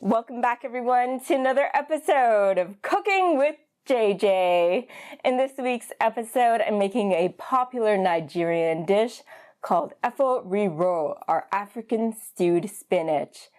Welcome back everyone to another episode of Cooking with JJ. In this week's episode, I'm making a popular Nigerian dish called Efo Riro, or African stewed spinach.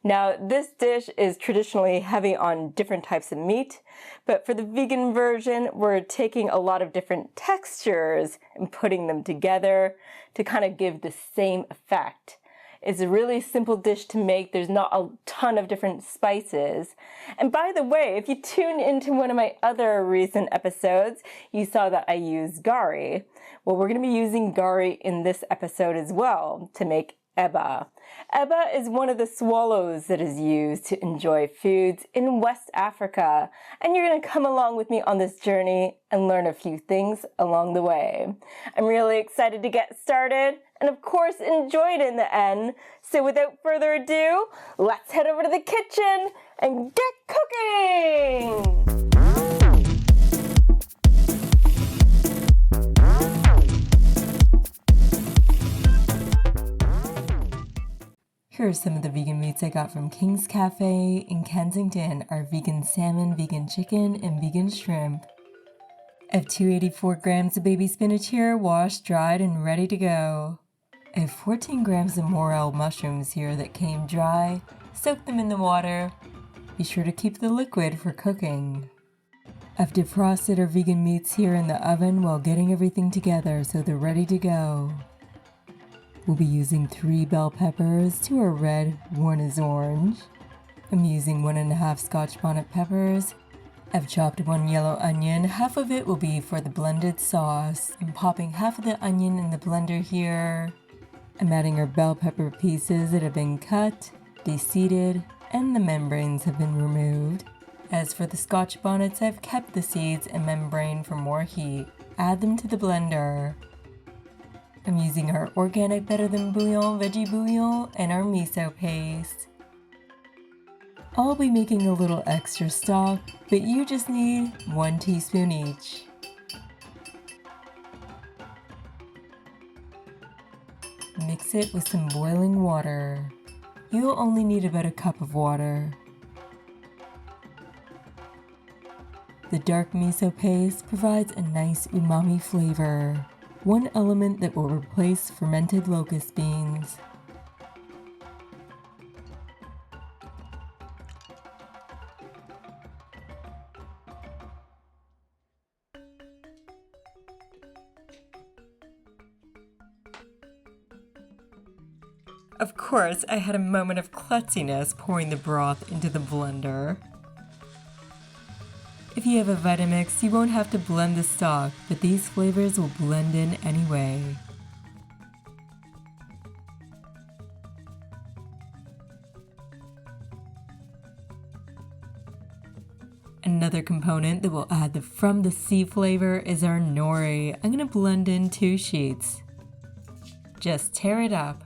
Now, this dish is traditionally heavy on different types of meat, but for the vegan version, we're taking a lot of different textures and putting them together to kind of give the same effect. It's a really simple dish to make. There's not a ton of different spices. And by the way, if you tune into one of my other recent episodes, you saw that I use gari. Well, we're going to be using gari in this episode as well to make eba. Eba is one of the swallows that is used to enjoy foods in West Africa. And you're going to come along with me on this journey and learn a few things along the way. I'm really excited to get started and of course enjoy it in the end. So without further ado, let's head over to the kitchen and get cooking! Here are some of the vegan meats I got from King's Cafe in Kensington. Are vegan salmon, vegan chicken, and vegan shrimp. I have 284 grams of baby spinach here, washed, dried, and ready to go. I have 14 grams of Morel mushrooms here that came dry. Soak them in the water. Be sure to keep the liquid for cooking. I've defrosted our vegan meats here in the oven while getting everything together so they're ready to go. We'll be using 3 bell peppers, 2 are red, 1 is orange. I'm using 1.5 Scotch Bonnet Peppers. I've chopped 1 yellow onion, half of it will be for the blended sauce. I'm popping half of the onion in the blender here. I'm adding our bell pepper pieces that have been cut, de-seeded, and the membranes have been removed. As for the Scotch bonnets, I've kept the seeds and membrane for more heat. Add them to the blender. I'm using our organic Better Than Bouillon veggie bouillon and our miso paste. I'll be making a little extra stock, but you just need 1 teaspoon each. Mix it with some boiling water. You'll only need about a cup of water. The dark miso paste provides a nice umami flavor, one element that will replace fermented locust beans. Of course, I had a moment of klutziness pouring the broth into the blender. If you have a Vitamix, you won't have to blend the stock, but these flavors will blend in anyway. Another component that will add the from the sea flavor is our nori. I'm going to blend in 2 sheets. Just tear it up.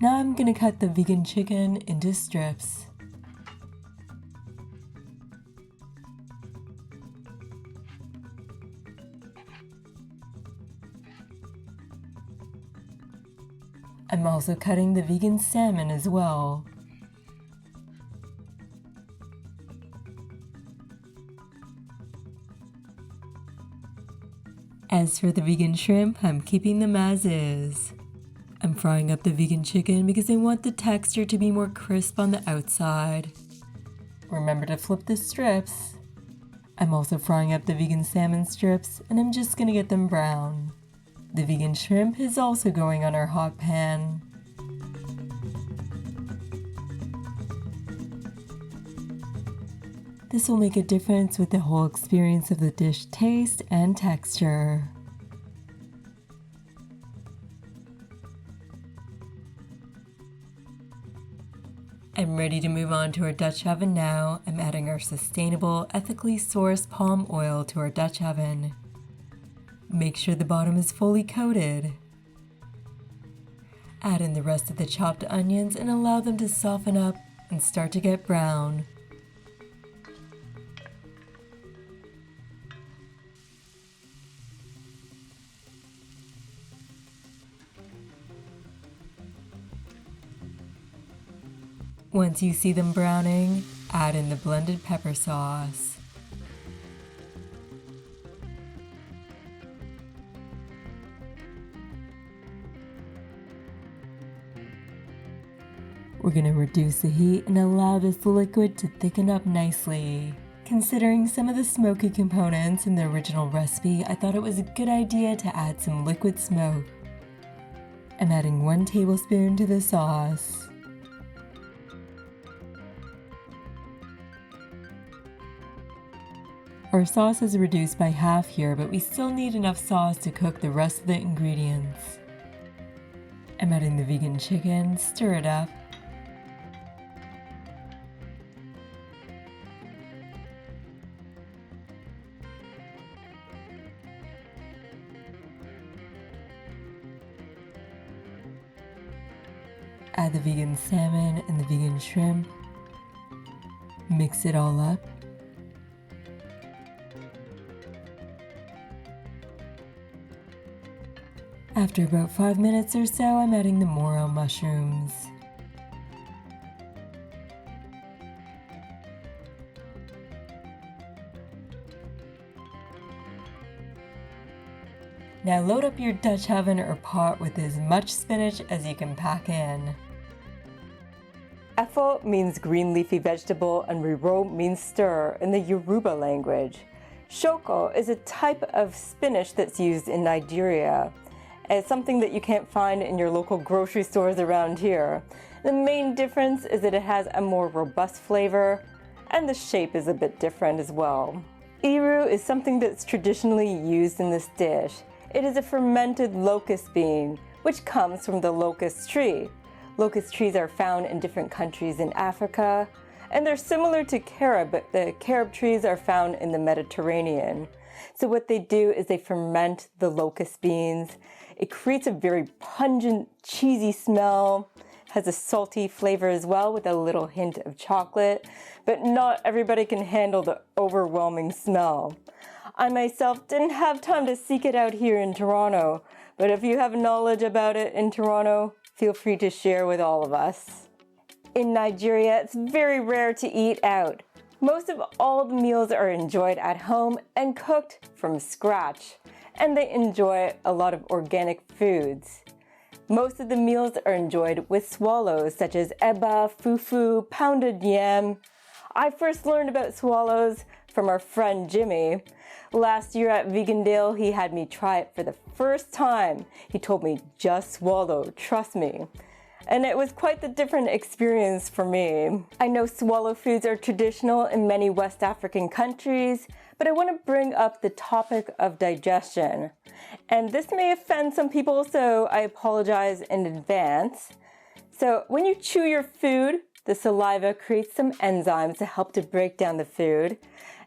Now I'm going to cut the vegan chicken into strips. I'm also cutting the vegan salmon as well. As for the vegan shrimp, I'm keeping them as is. I'm frying up the vegan chicken because I want the texture to be more crisp on the outside. Remember to flip the strips. I'm also frying up the vegan salmon strips and I'm just gonna get them brown. The vegan shrimp is also going on our hot pan. This will make a difference with the whole experience of the dish taste and texture. I'm ready to move on to our Dutch oven now. I'm adding our sustainable, ethically sourced palm oil to our Dutch oven. Make sure the bottom is fully coated. Add in the rest of the chopped onions and allow them to soften up and start to get brown. Once you see them browning, add in the blended pepper sauce. We're going to reduce the heat and allow this liquid to thicken up nicely. Considering some of the smoky components in the original recipe, I thought it was a good idea to add some liquid smoke. I'm adding 1 tablespoon to the sauce. Our sauce is reduced by half here, but we still need enough sauce to cook the rest of the ingredients. I'm adding the vegan chicken, stir it up. Add the vegan salmon and the vegan shrimp. Mix it all up. After about 5 minutes or so, I'm adding the morel mushrooms. Now load up your Dutch oven or pot with as much spinach as you can pack in. Efo means green leafy vegetable and Riro means stir in the Yoruba language. Shoko is a type of spinach that's used in Nigeria. It's something that you can't find in your local grocery stores around here. The main difference is that it has a more robust flavor and the shape is a bit different as well. Iru is something that's traditionally used in this dish. It is a fermented locust bean, which comes from the locust tree. Locust trees are found in different countries in Africa, and they're similar to carob, but the carob trees are found in the Mediterranean. So what they do is they ferment the locust beans. It creates a very pungent, cheesy smell, has a salty flavor as well with a little hint of chocolate, but not everybody can handle the overwhelming smell. I myself didn't have time to seek it out here in Toronto, but if you have knowledge about it in Toronto, feel free to share with all of us. In Nigeria, it's very rare to eat out. Most of all the meals are enjoyed at home and cooked from scratch, and they enjoy a lot of organic foods. Most of the meals are enjoyed with swallows such as eba, fufu, pounded yam. I first learned about swallows from our friend Jimmy. Last year at Vegandale, he had me try it for the first time. He told me, just swallow, trust me. And it was quite the different experience for me. I know swallow foods are traditional in many West African countries, but I want to bring up the topic of digestion. And this may offend some people, so I apologize in advance. So when you chew your food, the saliva creates some enzymes to help to break down the food,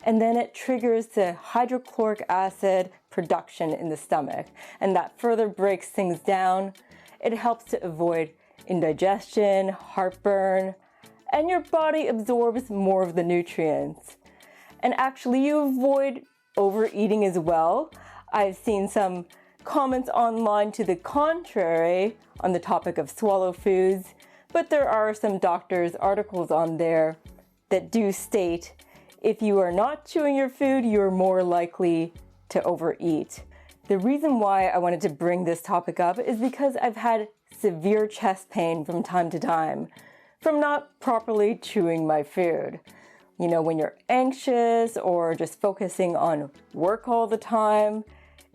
and then it triggers the hydrochloric acid production in the stomach, and that further breaks things down. It helps to avoid indigestion, heartburn, and your body absorbs more of the nutrients. And actually you avoid overeating as well. I've seen some comments online to the contrary on the topic of swallow foods, but there are some doctors' articles on there that do state if you are not chewing your food, you're more likely to overeat. The reason why I wanted to bring this topic up is because I've had severe chest pain from time to time from not properly chewing my food. You know, when you're anxious or just focusing on work all the time,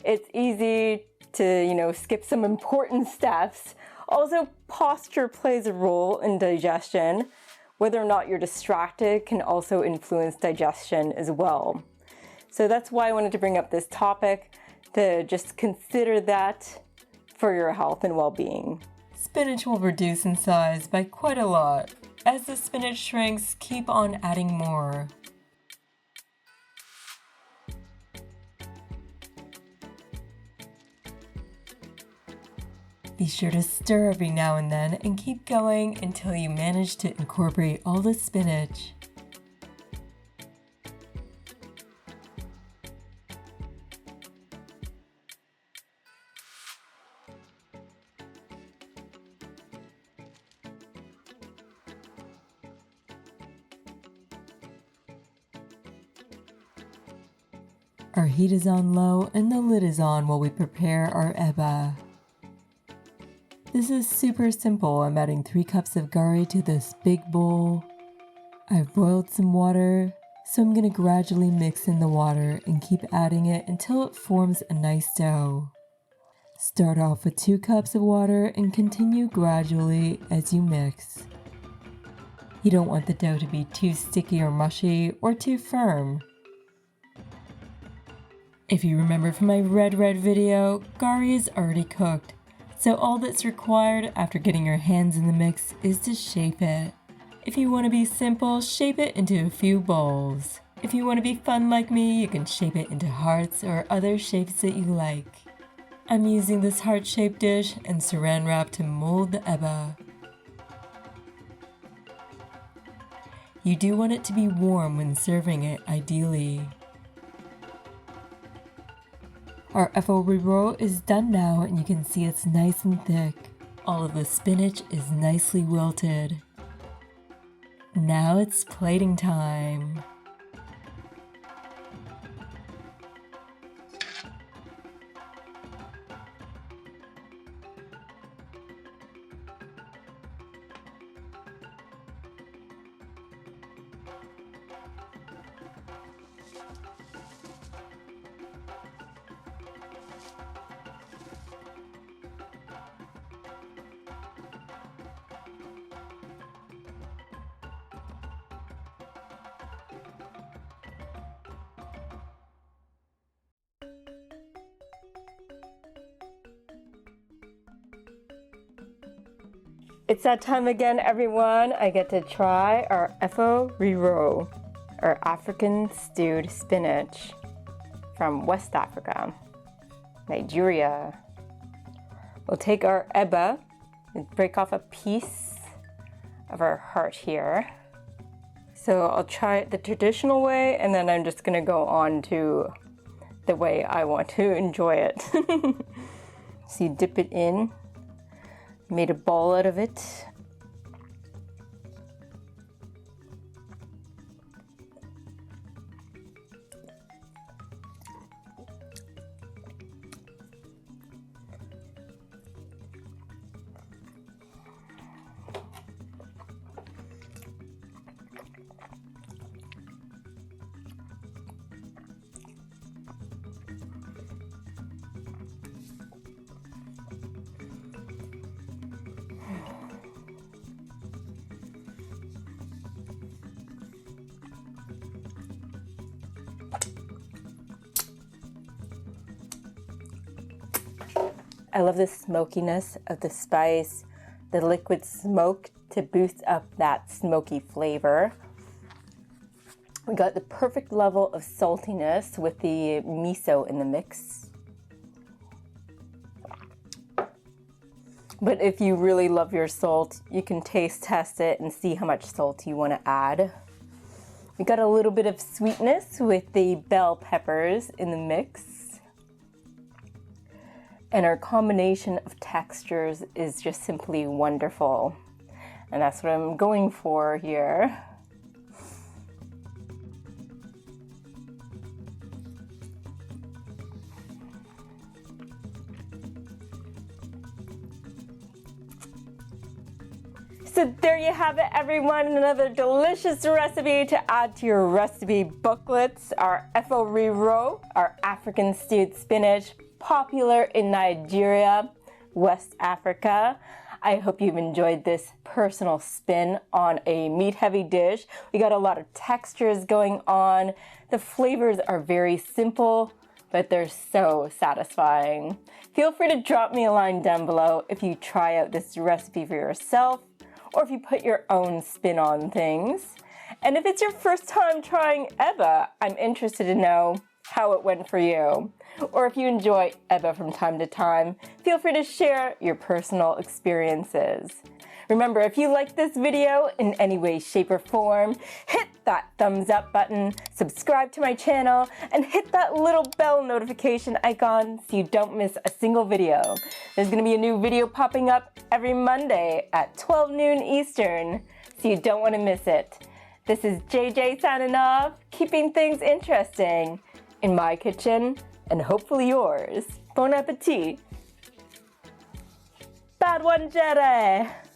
it's easy to, skip some important steps. Also, posture plays a role in digestion. Whether or not you're distracted can also influence digestion as well. So that's why I wanted to bring up this topic, to just consider that for your health and well-being. Spinach will reduce in size by quite a lot. As the spinach shrinks, keep on adding more. Be sure to stir every now and then and keep going until you manage to incorporate all the spinach. Our heat is on low and the lid is on while we prepare our eba. This is super simple. I'm adding 3 cups of gari to this big bowl. I've boiled some water, so I'm going to gradually mix in the water and keep adding it until it forms a nice dough. Start off with 2 cups of water and continue gradually as you mix. You don't want the dough to be too sticky or mushy or too firm. If you remember from my red video, gari is already cooked, so all that's required after getting your hands in the mix is to shape it. If you want to be simple, shape it into a few bowls. If you want to be fun like me, you can shape it into hearts or other shapes that you like. I'm using this heart-shaped dish and saran wrap to mold the eba. You do want it to be warm when serving it, ideally. Our Efo Riro is done now and you can see it's nice and thick. All of the spinach is nicely wilted. Now it's plating time. It's that time again, everyone. I get to try our Efo Riro, our African stewed spinach from West Africa, Nigeria. We'll take our eba and break off a piece of our heart here. So I'll try it the traditional way, and then I'm just gonna go on to the way I want to enjoy it. So you dip it in. Made a ball out of it. I love the smokiness of the spice, the liquid smoke to boost up that smoky flavor. We got the perfect level of saltiness with the miso in the mix. But if you really love your salt, you can taste test it and see how much salt you want to add. We got a little bit of sweetness with the bell peppers in the mix. And our combination of textures is just simply wonderful. And that's what I'm going for here. So there you have it, everyone. Another delicious recipe to add to your recipe booklets. Our Efo Riro, our African stewed spinach, popular in Nigeria, West Africa. I hope you've enjoyed this personal spin on a meat-heavy dish. We got a lot of textures going on. The flavors are very simple, but they're so satisfying. Feel free to drop me a line down below if you try out this recipe for yourself, or if you put your own spin on things. And if it's your first time trying eba, I'm interested to know how it went for you. Or if you enjoy Efo from time to time, feel free to share your personal experiences. Remember, if you like this video in any way, shape, or form, hit that thumbs up button, subscribe to my channel, and hit that little bell notification icon so you don't miss a single video. There's going to be a new video popping up every Monday at 12 noon Eastern, so you don't want to miss it. This is JJ signing off, keeping things interesting in my kitchen and hopefully yours. Bon appetit! Bad one, Jedi!